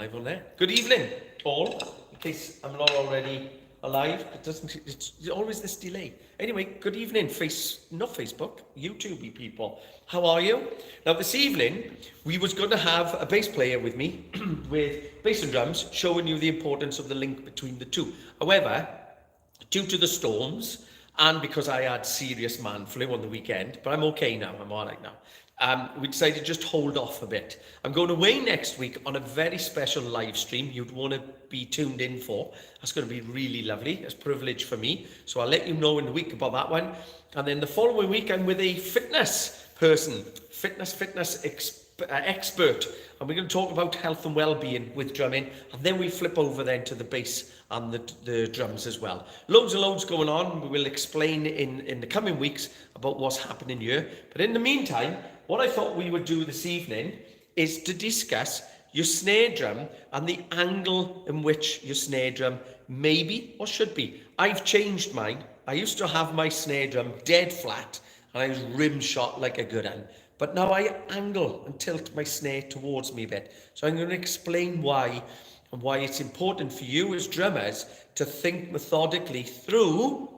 live on there. Good evening, all. In case I'm not already alive, it's always this delay. Anyway, good evening, not Facebook, YouTube people. How are you? Now this evening, we was going to have a bass player with me, with bass and drums, showing you the importance of the link between the two. However, due to the storms, and because I had serious man flu on the weekend, but I'm okay now, I'm all right now. We decided to just hold off a bit. I'm going away next week on a very special live stream you'd want to be tuned in for. That's going to be really lovely. It's a privilege for me. So I'll let you know in the week about that one. And then the following week, I'm with a fitness person, fitness expert. And we're going to talk about health and well-being with drumming. And then we flip over then to the bass and the drums as well. Loads and loads going on. We will explain in the coming weeks about what's happening here. But in the meantime, what I thought we would do this evening is to discuss your snare drum and the angle in which your snare drum may be or should be. I've changed mine. I used to have my snare drum dead flat and I was rim shot like a good one. But now I angle and tilt my snare towards me a bit. So I'm going to explain why and why it's important for you as drummers to think methodically through,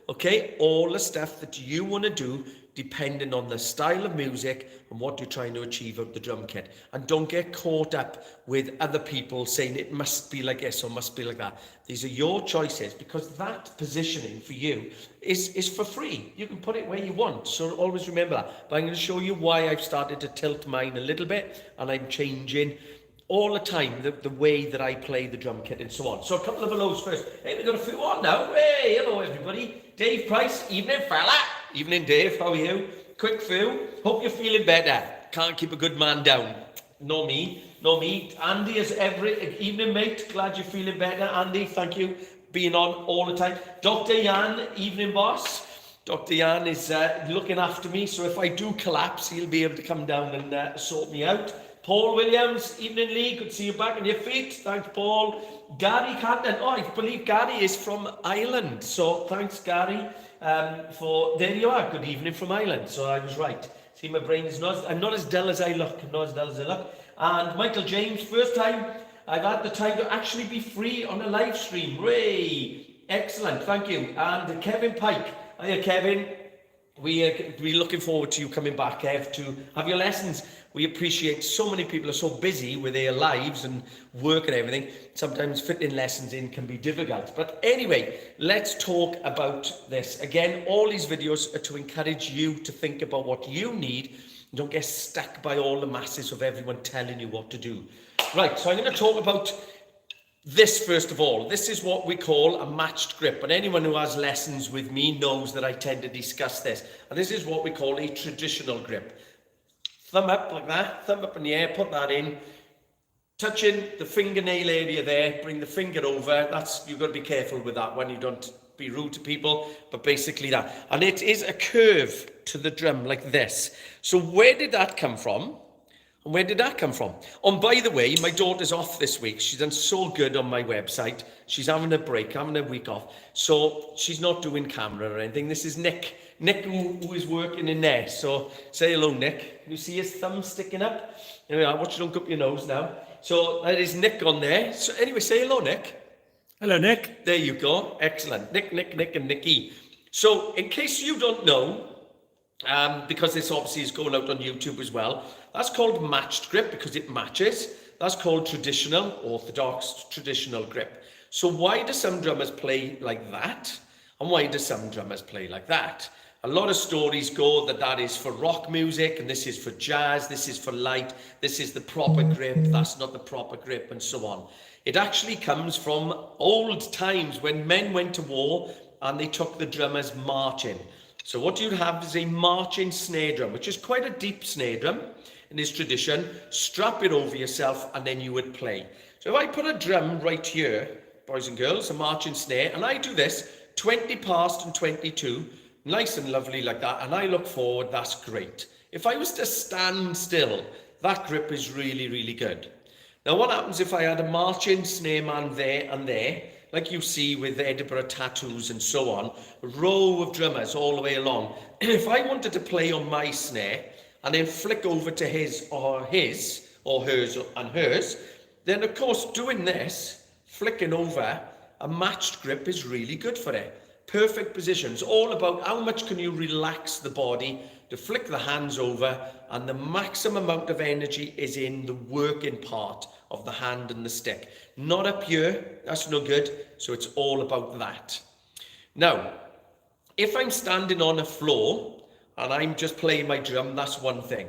okay, all the stuff that you want to do depending on the style of music and what you're trying to achieve out the drum kit. And don't get caught up with other people saying it must be like this or must be like that. These are your choices, because that positioning for you is for free. You can put it where you want, so always remember that. But I'm going to show you why I've started to tilt mine a little bit, and I'm changing all the time the way that I play the drum kit and so on. So a couple of hellos first. Hey, we've got a few on now. Hey, hello everybody. Dave Price, evening fella. Evening Dave, how are you? Quick few. Hope you're feeling better. Can't keep a good man down. No me. Andy is every evening, mate. Glad you're feeling better, Andy. Thank you. Being on all the time. Dr. Jan, evening boss. Dr. Jan is looking after me, so if I do collapse, he'll be able to come down and sort me out. Paul Williams, evening Lee, good to see you back on your feet. Thanks, Paul. Gary Canton, I believe Gary is from Ireland. So thanks, Gary, there you are. Good evening from Ireland. So I was right. See, my brain is I'm not as dull as I look. And Michael James, first time I've had the time to actually be free on a live stream. Ray, excellent, thank you. And Kevin Pike, hiya Kevin. We're looking forward to you coming back, Kev, to have your lessons. We appreciate so many people are so busy with their lives and work and everything. Sometimes fitting lessons in can be difficult. But anyway, let's talk about this. Again, all these videos are to encourage you to think about what you need. Don't get stuck by all the masses of everyone telling you what to do. Right, so I'm going to talk about this first of all. This is what we call a matched grip, and anyone who has lessons with me knows that I tend to discuss this. And this is what we call a traditional grip. Thumb up like that, thumb up in the air, put that in, touching the fingernail area there, bring the finger over. You've got to be careful with that one, you don't be rude to people, but basically that. And it is a curve to the drum like this. So where did that come from? And where did that come from? And by the way, my daughter's off this week. She's done so good on my website. She's having a break, having a week off. So she's not doing camera or anything. This is Nick. Nick who is working in there. So say hello, Nick. You see his thumb sticking up? Anyway, watch you don't cup your nose now. So that is Nick on there. So anyway, say hello, Nick. Hello, Nick. There you go. Excellent. Nick, and Nicky. So in case you don't know, because this obviously is going out on YouTube as well, that's called matched grip because it matches. That's called traditional, orthodox, traditional grip. So why do some drummers play like that? And why do some drummers play like that? A lot of stories go that is for rock music, and this is for jazz, this is for light, this is the proper grip, that's not the proper grip, and so on. It actually comes from old times when men went to war and they took the drummers marching. So what you'd have is a marching snare drum, which is quite a deep snare drum in this tradition. Strap it over yourself and then you would play. So if I put a drum right here, boys and girls, a marching snare, and I do this 20 past and 22, nice and lovely like that, and I look forward, that's great. If I was to stand still, that grip is really, really good. Now what happens if I had a marching snare man there and there, like you see with Edinburgh tattoos and so on, a row of drummers all the way along. If I wanted to play on my snare and then flick over to his, or hers and hers, then of course doing this, flicking over, a matched grip is really good for it. Perfect positions, all about how much can you relax the body to flick the hands over, and the maximum amount of energy is in the working part of the hand and the stick. Not up here, that's no good, so it's all about that. Now, if I'm standing on a floor and I'm just playing my drum, that's one thing.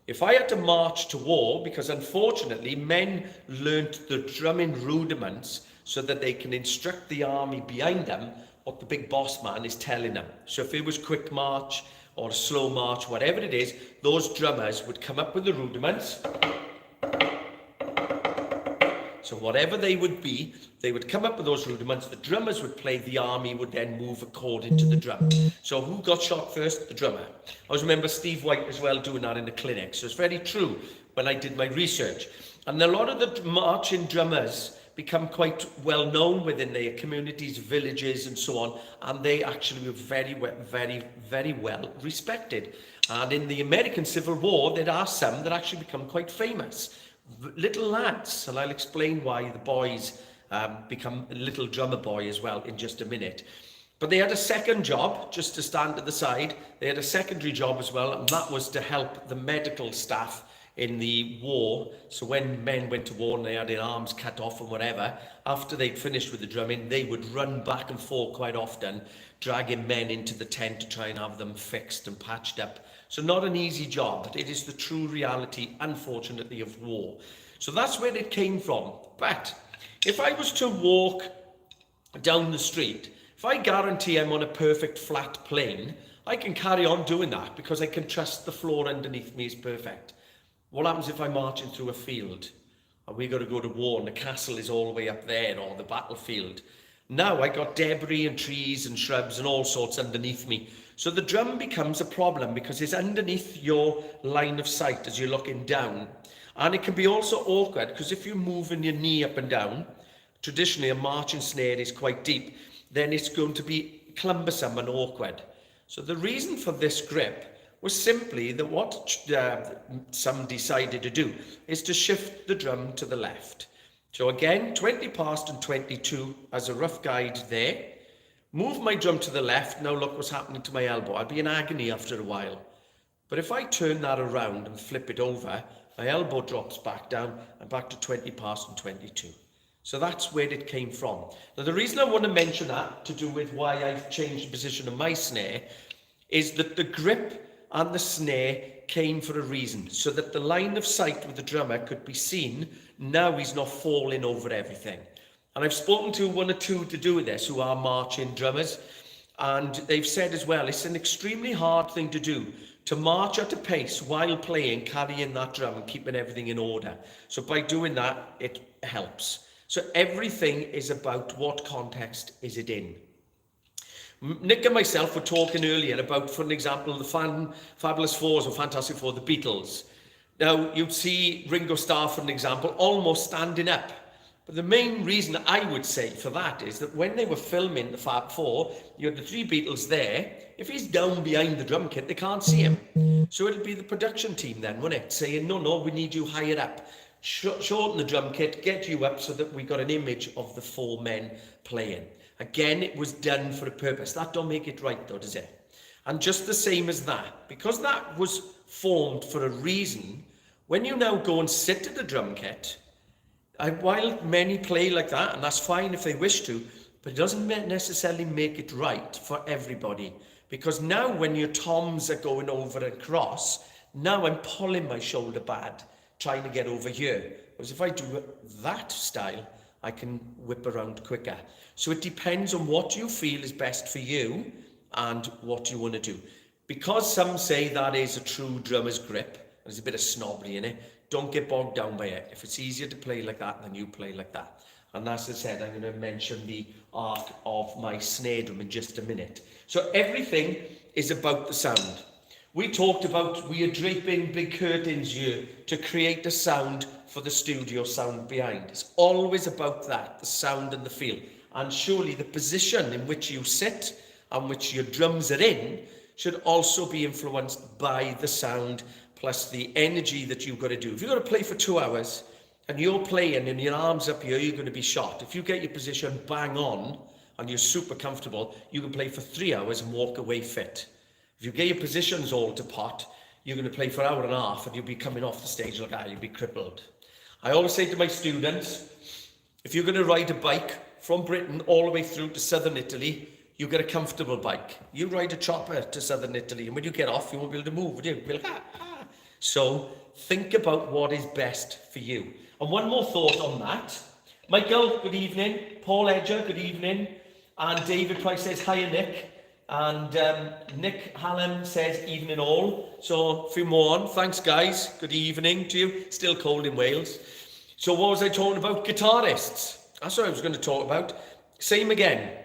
If I had to march to war, because unfortunately men learnt the drumming rudiments so that they can instruct the army behind them what the big boss man is telling them. So if it was quick march or a slow march, whatever it is, those drummers would come up with the rudiments. So whatever they would be, they would come up with those rudiments, the drummers would play, the army would then move according to the drum. So who got shot first? The drummer. I always remember Steve White as well doing that in the clinic. So it's very true when I did my research. And a lot of the marching drummers become quite well known within their communities, villages and so on, and they actually were very well respected. And in the American Civil War, there are some that actually become quite famous. Little lads, and I'll explain why the boys become a little drummer boy as well in just a minute. But they had a second job, just to stand at the side. They had a secondary job as well, and that was to help the medical staff in the war. So when men went to war and they had their arms cut off and whatever, after they'd finished with the drumming, they would run back and forth quite often, dragging men into the tent to try and have them fixed and patched up. So not an easy job, but it is the true reality, unfortunately, of war. So that's where it came from. But if I was to walk down the street, if I guarantee I'm on a perfect flat plane, I can carry on doing that because I can trust the floor underneath me is perfect. What happens if I'm marching through a field and we got to go to war and the castle is all the way up there, or the battlefield? Now I got debris and trees and shrubs and all sorts underneath me. So the drum becomes a problem because it's underneath your line of sight as you're looking down. And it can be also awkward because if you're moving your knee up and down, traditionally a marching snare is quite deep, then it's going to be cumbersome and awkward. So the reason for this grip was simply that what some decided to do is to shift the drum to the left. So again, 20 past and 22 as a rough guide there. Move my drum to the left. Now look what's happening to my elbow. I'll be in agony after a while. But if I turn that around and flip it over, my elbow drops back down and back to 20 past and 22. So that's where it came from. Now the reason I want to mention that, to do with why I've changed the position of my snare, is that the grip and the snare came for a reason, so that the line of sight with the drummer could be seen. Now he's not falling over everything. And I've spoken to one or two to do with this who are marching drummers, and they've said as well, it's an extremely hard thing to do, to march at a pace while playing, carrying that drum and keeping everything in order. So by doing that, it helps. So everything is about what context is it in. Nick and myself were talking earlier about, for an example, the Fabulous Fours or Fantastic Four, the Beatles. Now, you'd see Ringo Starr, for an example, almost standing up. But the main reason I would say for that is that when they were filming the Fab Four, you had the three Beatles there. If he's down behind the drum kit, they can't see him. So it'll be the production team then, wouldn't it? Saying, no, we need you higher up. Shorten the drum kit, get you up so that we got an image of the four men playing. Again, it was done for a purpose. That don't make it right though, does it? And just the same as that, because that was formed for a reason, when you now go and sit at the drum kit, while many play like that, and that's fine if they wish to, but it doesn't necessarily make it right for everybody. Because now when your toms are going over and across, now I'm pulling my shoulder pad, trying to get over here. Whereas if I do that style, I can whip around quicker. So it depends on what you feel is best for you and what you want to do. Because some say that is a true drummer's grip, there's a bit of snobbery in it, don't get bogged down by it. If it's easier to play like that, then you play like that. And as I said, I'm going to mention the arc of my snare drum in just a minute. So everything is about the sound. We talked about we are draping big curtains here to create a sound for the studio sound behind. It's always about that, the sound and the feel. And surely the position in which you sit and which your drums are in should also be influenced by the sound plus the energy that you've got to do. If you've got to play for 2 hours and you're playing and your arms up here, you're going to be shot. If you get your position bang on and you're super comfortable, you can play for 3 hours and walk away fit. If you get your positions all to pot, you're going to play for an hour and a half and you'll be coming off the stage like that, you'll be crippled. I always say to my students, if you're going to ride a bike from Britain all the way through to southern Italy, you get a comfortable bike. You ride a chopper to southern Italy, and when you get off, you won't be able to move, would you? You'll be like, ah, ah. So think about what is best for you. And one more thought on that. Michael, good evening. Paul Edger, good evening. And David Price says, hiya, Nick. And Nick Hallam says, evening all. So a few more on. Thanks, guys. Good evening to you. Still cold in Wales. So what was I talking about? Guitarists. That's what I was going to talk about. Same again.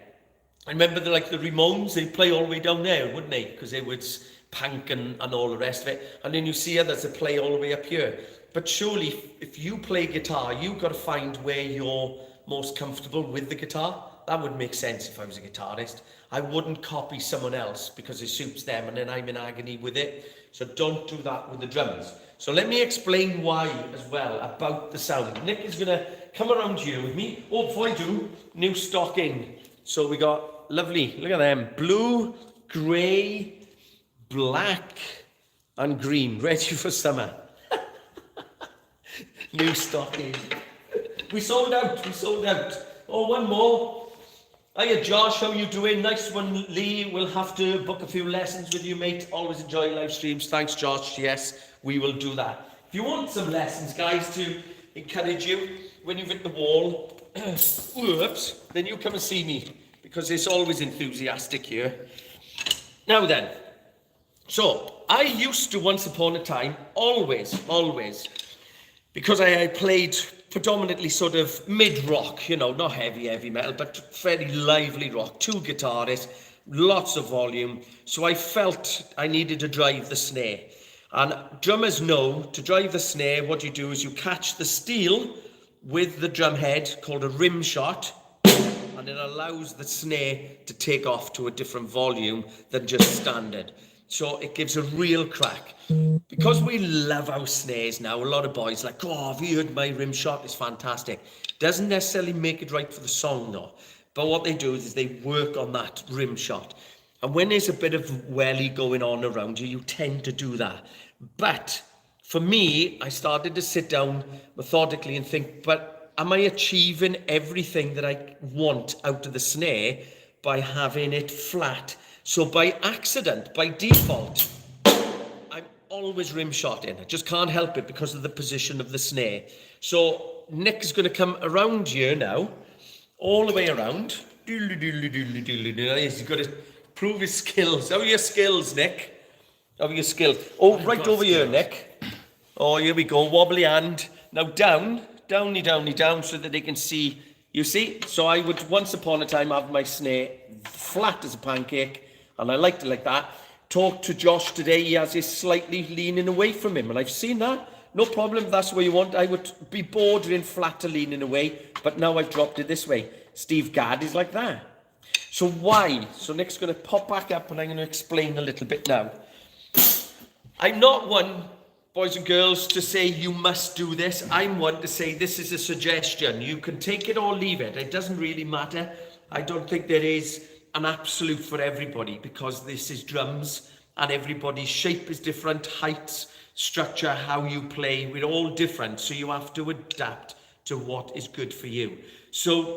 I remember the Ramones, they'd play all the way down there, wouldn't they? Because they would punk and all the rest of it. And then you see others that play all the way up here. But surely, if you play guitar, you've got to find where you're most comfortable with the guitar. That would make sense if I was a guitarist. I wouldn't copy someone else because it suits them and then I'm in agony with it. So don't do that with the drums. So let me explain why as well about the sound. Nick is going to come around here with me. Oh, before I do, new stock in. So we got lovely, look at them, blue, grey, black and green, ready for summer. New stock in. We sold out. Oh, one more. Hiya Josh, how you doing? Nice one, Lee. We'll have to book a few lessons with you, mate. Always enjoy live streams. Thanks, Josh. Yes, we will do that. If you want some lessons, guys, to encourage you when you've hit the wall, whoops, then you come and see me because it's always enthusiastic here. Now then, so I used to once upon a time, always, because I played predominantly sort of mid-rock, you know, not heavy metal, but very lively rock, 2 guitarists, lots of volume. So I felt I needed to drive the snare. And drummers know to drive the snare, what you do is you catch the steel with the drum head called a rim shot, and it allows the snare to take off to a different volume than just standard. So it gives a real crack. Because we love our snares now, a lot of boys are like, oh, have you heard my rim shot? It's fantastic. Doesn't necessarily make it right for the song though. But what they do is they work on that rim shot. And when there's a bit of welly going on around you, you tend to do that. But for me, I started to sit down methodically and think, but am I achieving everything that I want out of the snare by having it flat? So by accident, by default, I'm always rim shotting. I just can't help it because of the position of the snare. So Nick is going to come around here now, all the way around. He's got to prove his skills. How are your skills, Nick? How are your skills? Oh, right over here, Nick. Oh, here we go. Wobbly hand. Now down, downy, down, so that they can see. You see? So I would once upon a time have my snare flat as a pancake, and I liked it like that. Talked to Josh today. He has it slightly leaning away from him, and I've seen that. No problem. If that's what you want. I would be bordering flat to leaning away, but now I've dropped it this way. Steve Gadd is like that. So why? So Nick's going to pop back up, and I'm going to explain a little bit now. I'm not one, boys and girls, to say you must do this. I'm one to say this is a suggestion. You can take it or leave it. It doesn't really matter. I don't think there is an absolute for everybody because this is drums and everybody's shape is different, heights, structure, how you play, we're all different. So you have to adapt to what is good for you. So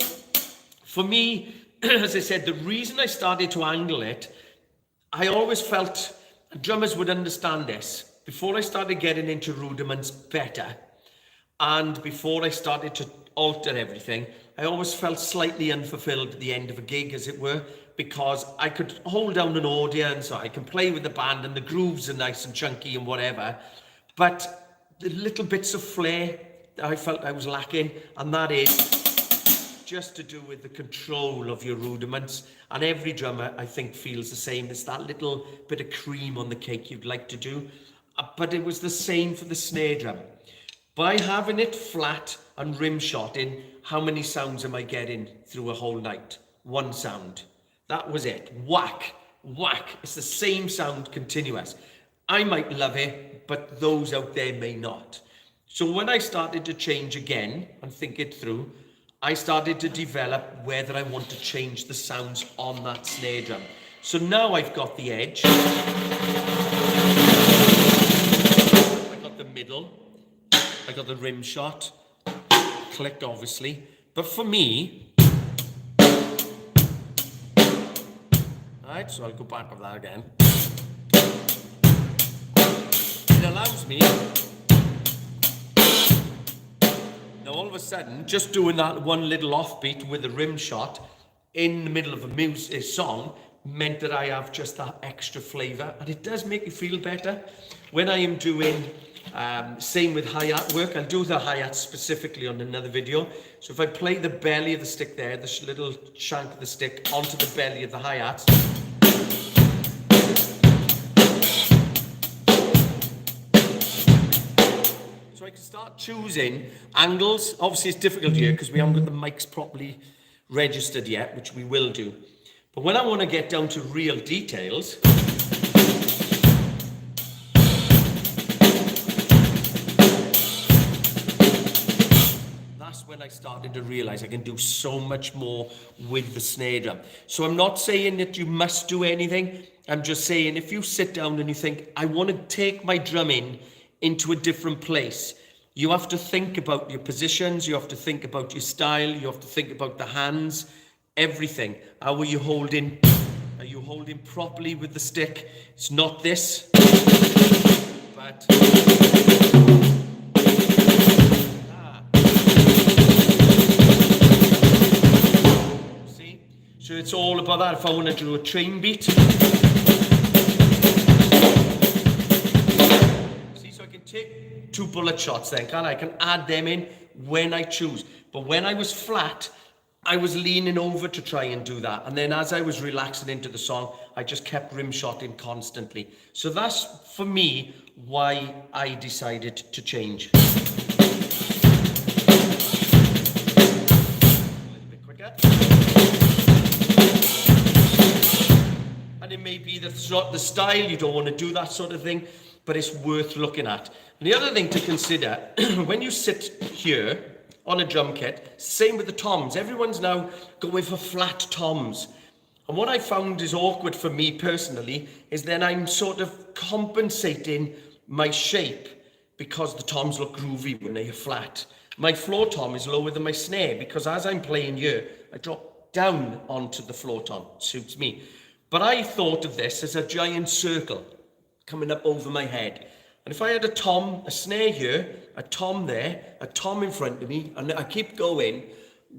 for me, as I said, the reason I started to angle it, I always felt drummers would understand this. Before I started getting into rudiments better, and before I started to alter everything, I always felt slightly unfulfilled at the end of a gig, as it were, because I could hold down an audience, or I can play with the band, and the grooves are nice and chunky and whatever, but the little bits of flair that I felt I was lacking, and that is just to do with the control of your rudiments. And every drummer, I think, feels the same. It's that little bit of cream on the cake you'd like to do. But it was the same for the snare drum. By having it flat and rim shotting, how many sounds am I getting through a whole night? One sound. That was it. Whack, whack. It's the same sound continuous. I might love it, but those out there may not. So when I started to change again and think it through, I started to develop whether I want to change the sounds on that snare drum. So now I've got the edge, I got the middle, I got the rim shot, click obviously, but for me, alright, so I'll go back of that again. It allows me, now all of a sudden, just doing that one little offbeat with a rim shot in the middle of a song meant that I have just that extra flavour, and it does make you feel better. When I am doing, same with hi-hat work, I'll do the hi-hat specifically on another video. So if I play the belly of the stick there, this little shank of the stick onto the belly of the hi-hat, so I can start choosing angles. Obviously it's difficult here because we haven't got the mics properly registered yet, which we will do. But when I want to get down to real details, that's when I started to realize I can do so much more with the snare drum. So I'm not saying that you must do anything. I'm just saying if you sit down and you think, I want to take my drumming into a different place, you have to think about your positions, you have to think about your style, you have to think about the hands, everything. How are you holding? Are you holding properly with the stick? It's not this, but see? So it's all about that. If I want to do a train beat, see, so I can take 2 bullet shots then, can't I? I can add them in when I choose. But when I was flat, I was leaning over to try and do that. And then as I was relaxing into the song, I just kept rim shotting constantly. So that's, for me, why I decided to change. A little bit quicker. And it may be that it's not the style, you don't want to do that sort of thing, but it's worth looking at. And the other thing to consider, when you sit here, on a drum kit, same with the toms. Everyone's now going for flat toms. And what I found is awkward for me personally is then I'm sort of compensating my shape because the toms look groovy when they're flat. My floor tom is lower than my snare because as I'm playing here, I drop down onto the floor tom. Suits me. But I thought of this as a giant circle coming up over my head. And if I had a tom, a snare here, a tom there, a tom in front of me, and I keep going,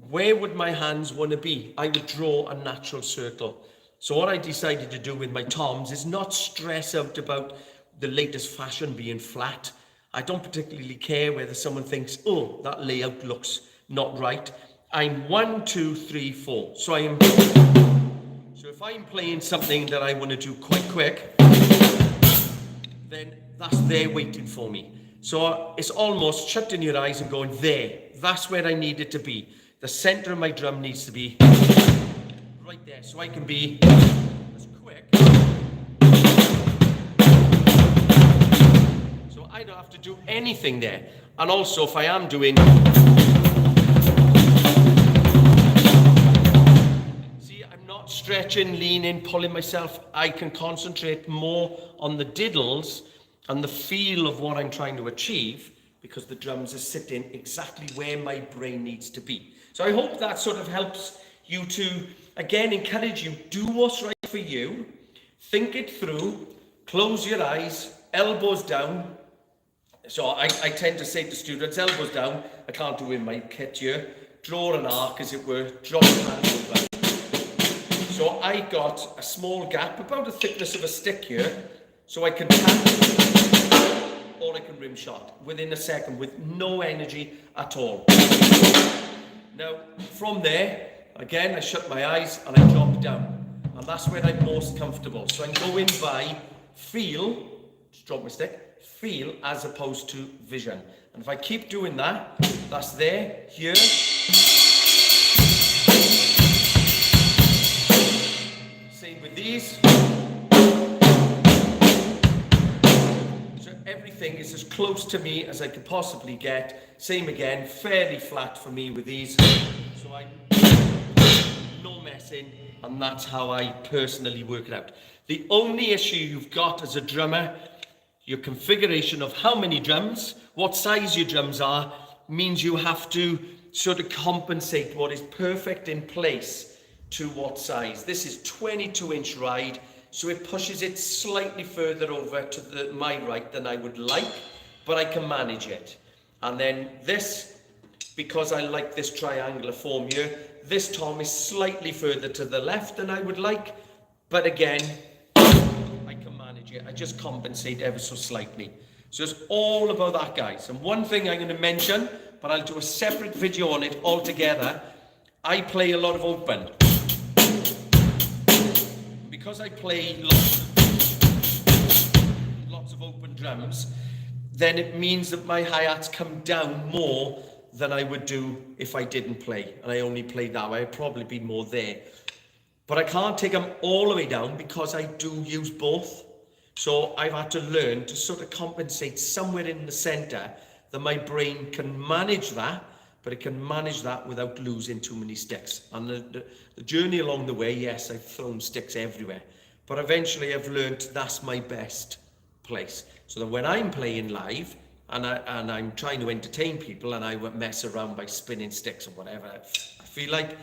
where would my hands want to be? I would draw a natural circle. So what I decided to do with my toms is not stress out about the latest fashion being flat. I don't particularly care whether someone thinks, oh, that layout looks not right. I'm 1, 2, 3, 4. So if I'm playing something that I want to do quite quick, then that's there waiting for me. So it's almost shutting your eyes and going, there, that's where I need it to be. The center of my drum needs to be right there, so I can be as quick. So I don't have to do anything there. And also if I am doing, see, I'm not stretching, leaning, pulling myself. I can concentrate more on the diddles and the feel of what I'm trying to achieve because the drums are sitting exactly where my brain needs to be. So I hope that sort of helps you to, again, encourage you, do what's right for you, think it through, close your eyes, elbows down. So I tend to say to students, elbows down, I can't do in my kit here, draw an arc as it were, drop your hand over. So I got a small gap, about the thickness of a stick here, so I can tap or I can rim shot within a second with no energy at all. Now, from there, again, I shut my eyes and I drop down. And that's where I'm most comfortable. So I'm going by feel, just drop my stick, feel as opposed to vision. And if I keep doing that, that's there, here. Same with these. So everything is as close to me as I could possibly get. Same again, fairly flat for me with these. So I no messing, and that's how I personally work it out. The only issue you've got as a drummer, your configuration of how many drums, what size your drums are, means you have to sort of compensate what is perfect in place to what size. This is 22-inch ride, so it pushes it slightly further over to my right than I would like, but I can manage it. And then this, because I like this triangular form here, this tom is slightly further to the left than I would like, but again, I can manage it. I just compensate ever so slightly. So it's all about that, guys. And one thing I'm going to mention, but I'll do a separate video on it altogether. I play a lot of open. Because I play lots of open drums, then it means that my hi-hats come down more than I would do if I didn't play. And I only played that way. I'd probably be more there. But I can't take them all the way down because I do use both. So I've had to learn to sort of compensate somewhere in the center that my brain can manage that, but it can manage that without losing too many sticks. And the journey along the way, yes, I've thrown sticks everywhere, but eventually I've learned that's my best place. So that when I'm playing live and I'm trying to entertain people and I mess around by spinning sticks or whatever I feel like,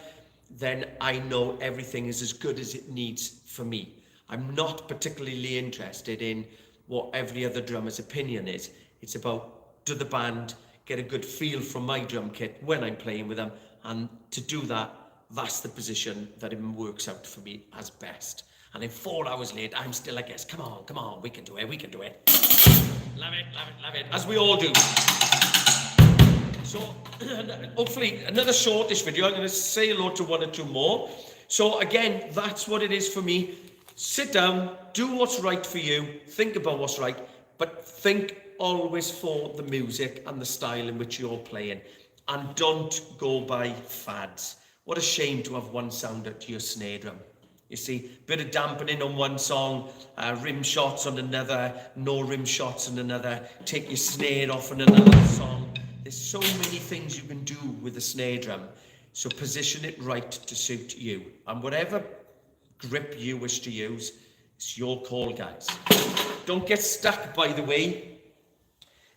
then I know everything is as good as it needs for me. I'm not particularly interested in what every other drummer's opinion is. It's about, do the band get a good feel from my drum kit when I'm playing with them? And to do that, that's the position that it works out for me as best. And then 4 hours late, I'm still like, yes, come on, we can do it. Love it, as we all do. So, hopefully, another shortish video. I'm going to say hello to 1 or 2 more. So again, that's what it is for me. Sit down, do what's right for you, think about what's right, but think always for the music and the style in which you're playing. And don't go by fads. What a shame to have one sounder to your snare drum. You see, bit of dampening on one song, rim shots on another, no rim shots on another, take your snare off on another song. There's so many things you can do with the snare drum. So position it right to suit you. And whatever grip you wish to use, it's your call, guys. Don't get stuck, by the way,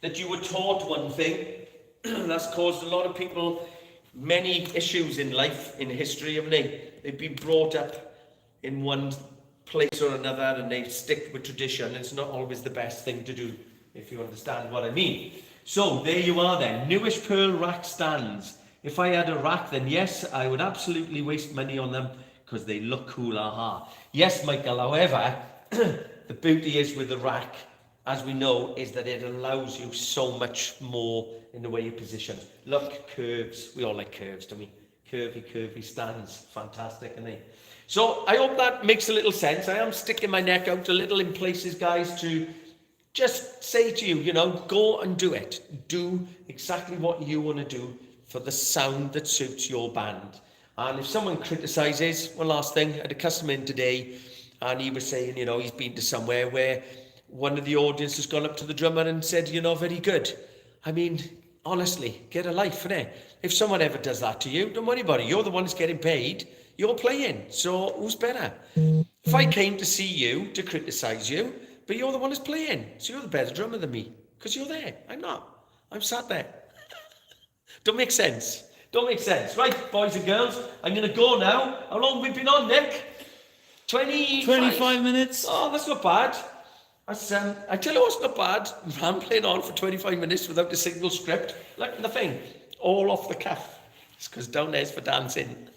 that you were taught one thing. That's caused a lot of people many issues in life, in history, haven't they? They've been brought up in one place or another and they stick with tradition. It's not always the best thing to do, if you understand what I mean. So there you are then, newish pearl rack stands. If I had a rack, then yes, I would absolutely waste money on them because they look cool, aha. Yes, Michael, however, the beauty is with the rack, as we know, is that it allows you so much more in the way you position. Look, curves, we all like curves, don't we? Curvy stands, fantastic, isn't they? So I hope that makes a little sense. I am sticking my neck out a little in places, guys, to just say to you, go and do it. Do exactly what you want to do for the sound that suits your band. And if someone criticizes, one last thing, I had a customer in today and he was saying, he's been to somewhere where one of the audience has gone up to the drummer and said, you're not very good. I mean, honestly, get a life, innit? If someone ever does that to you, don't worry about it. You're the one who's getting paid. You're playing. So who's better? If I came to see you to criticize you, but you're the one who's playing, so you're the better drummer than me because you're there. I'm not. I'm sat there. Don't make sense. Right, boys and girls, I'm going to go now. How long have we been on, Nick? 25 minutes. Oh, that's not bad. That's, I tell you what's not bad. Rambling on for 25 minutes without a single script. Like the thing, all off the cuff. It's because down there's for dancing.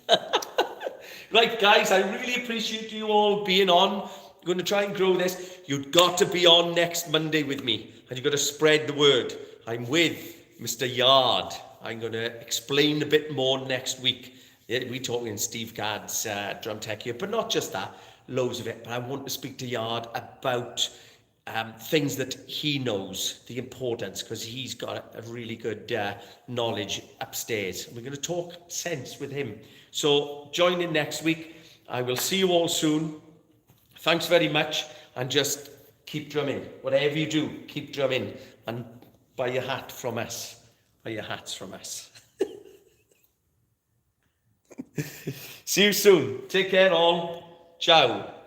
Right, guys, I really appreciate you all being on. I'm going to try and grow this. You've got to be on next Monday with me, and you've got to spread the word. I'm with Mr. Yard. I'm going to explain a bit more next week. Yeah, we're talking Steve Gadd's drum tech here, but not just that, loads of it. But I want to speak to Yard about things that he knows, the importance, because he's got a really good knowledge upstairs. We're going to talk sense with him. So join in next week. I will see you all soon. Thanks very much, and just keep drumming. Whatever you do, keep drumming. And buy your hat from us. Buy your hats from us. See you soon. Take care all. Ciao.